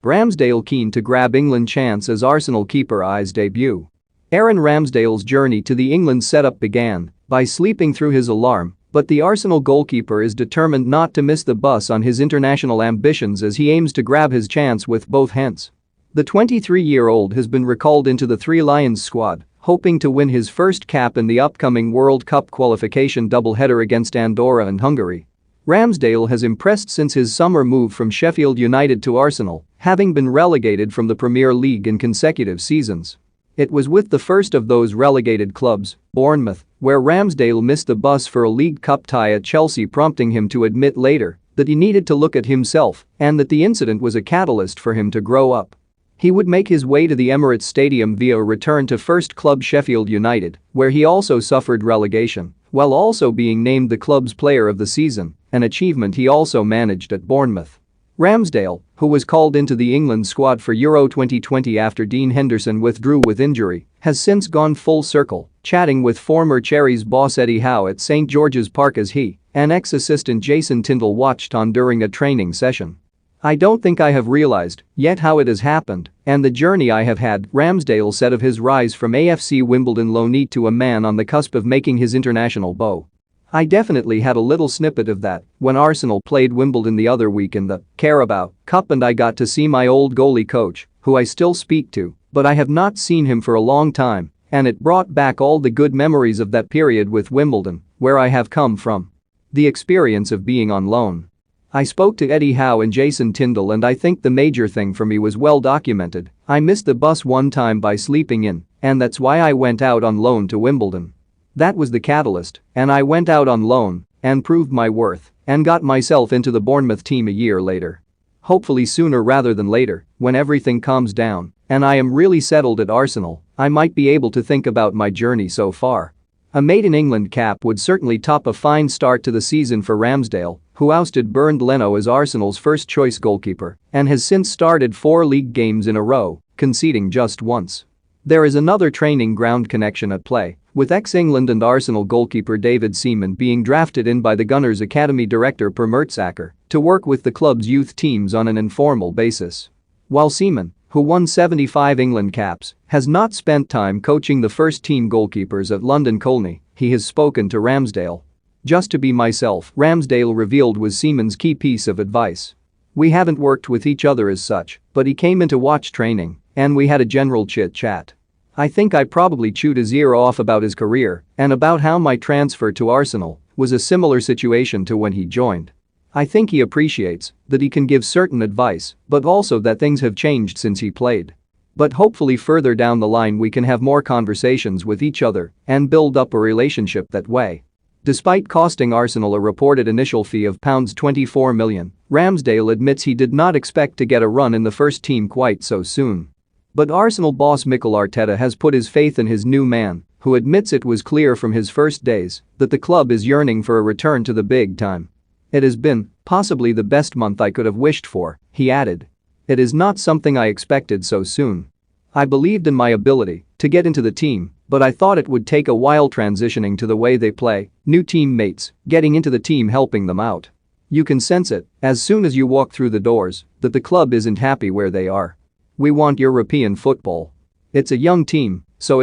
Ramsdale keen to grab England chance as Arsenal keeper eyes debut. Aaron Ramsdale's journey to the England setup began by sleeping through his alarm, but the Arsenal goalkeeper is determined not to miss the bus on his international ambitions as he aims to grab his chance with both hands. The 23-year-old has been recalled into the Three Lions squad, hoping to win his first cap in the upcoming World Cup qualification doubleheader against Andorra and Hungary. Ramsdale has impressed since his summer move from Sheffield United to Arsenal, having been relegated from the Premier League in consecutive seasons. It was with the first of those relegated clubs, Bournemouth, where Ramsdale missed the bus for a League Cup tie at Chelsea, prompting him to admit later that he needed to look at himself and that the incident was a catalyst for him to grow up. He would make his way to the Emirates Stadium via a return to first club Sheffield United, where he also suffered relegation, while also being named the club's player of the season, an achievement he also managed at Bournemouth. Ramsdale, who was called into the England squad for Euro 2020 after Dean Henderson withdrew with injury, has since gone full circle, chatting with former Cherries boss Eddie Howe at St George's Park as he and ex-assistant Jason Tindall watched on during a training session. "I don't think I have realized yet how it has happened and the journey I have had," Ramsdale said of his rise from AFC Wimbledon loanee to a man on the cusp of making his international bow. "I definitely had a little snippet of that when Arsenal played Wimbledon the other week in the Carabao Cup and I got to see my old goalie coach, who I still speak to, but I have not seen him for a long time, and it brought back all the good memories of that period with Wimbledon, where I have come from. The experience of being on loan. I spoke to Eddie Howe and Jason Tindall and I think the major thing for me was well documented. I missed the bus one time by sleeping in, and that's why I went out on loan to Wimbledon. That was the catalyst, and I went out on loan and proved my worth and got myself into the Bournemouth team a year later. Hopefully sooner rather than later, when everything calms down and I am really settled at Arsenal, I might be able to think about my journey so far." A maiden England cap would certainly top a fine start to the season for Ramsdale, who ousted Bernd Leno as Arsenal's first-choice goalkeeper and has since started 4 league games in a row, conceding just once. There is another training ground connection at play, with ex-England and Arsenal goalkeeper David Seaman being drafted in by the Gunners' academy director Per Mertesacker to work with the club's youth teams on an informal basis. While Seaman, who won 75 England caps, has not spent time coaching the first-team goalkeepers at London Colney, he has spoken to Ramsdale. "Just to be myself," Ramsdale revealed was Seaman's key piece of advice. "We haven't worked with each other as such, but he came in to watch training, and we had a general chit-chat. I think I probably chewed his ear off about his career and about how my transfer to Arsenal was a similar situation to when he joined. I think he appreciates that he can give certain advice, but also that things have changed since he played. But hopefully further down the line we can have more conversations with each other and build up a relationship that way." Despite costing Arsenal a reported initial fee of £24 million, Ramsdale admits he did not expect to get a run in the first team quite so soon. But Arsenal boss Mikel Arteta has put his faith in his new man, who admits it was clear from his first days that the club is yearning for a return to the big time. "It has been possibly the best month I could have wished for," he added. "It is not something I expected so soon. I believed in my ability to get into the team, but I thought it would take a while transitioning to the way they play, new teammates, getting into the team, helping them out. You can sense it as soon as you walk through the doors that the club isn't happy where they are. We want European football. It's a young team, so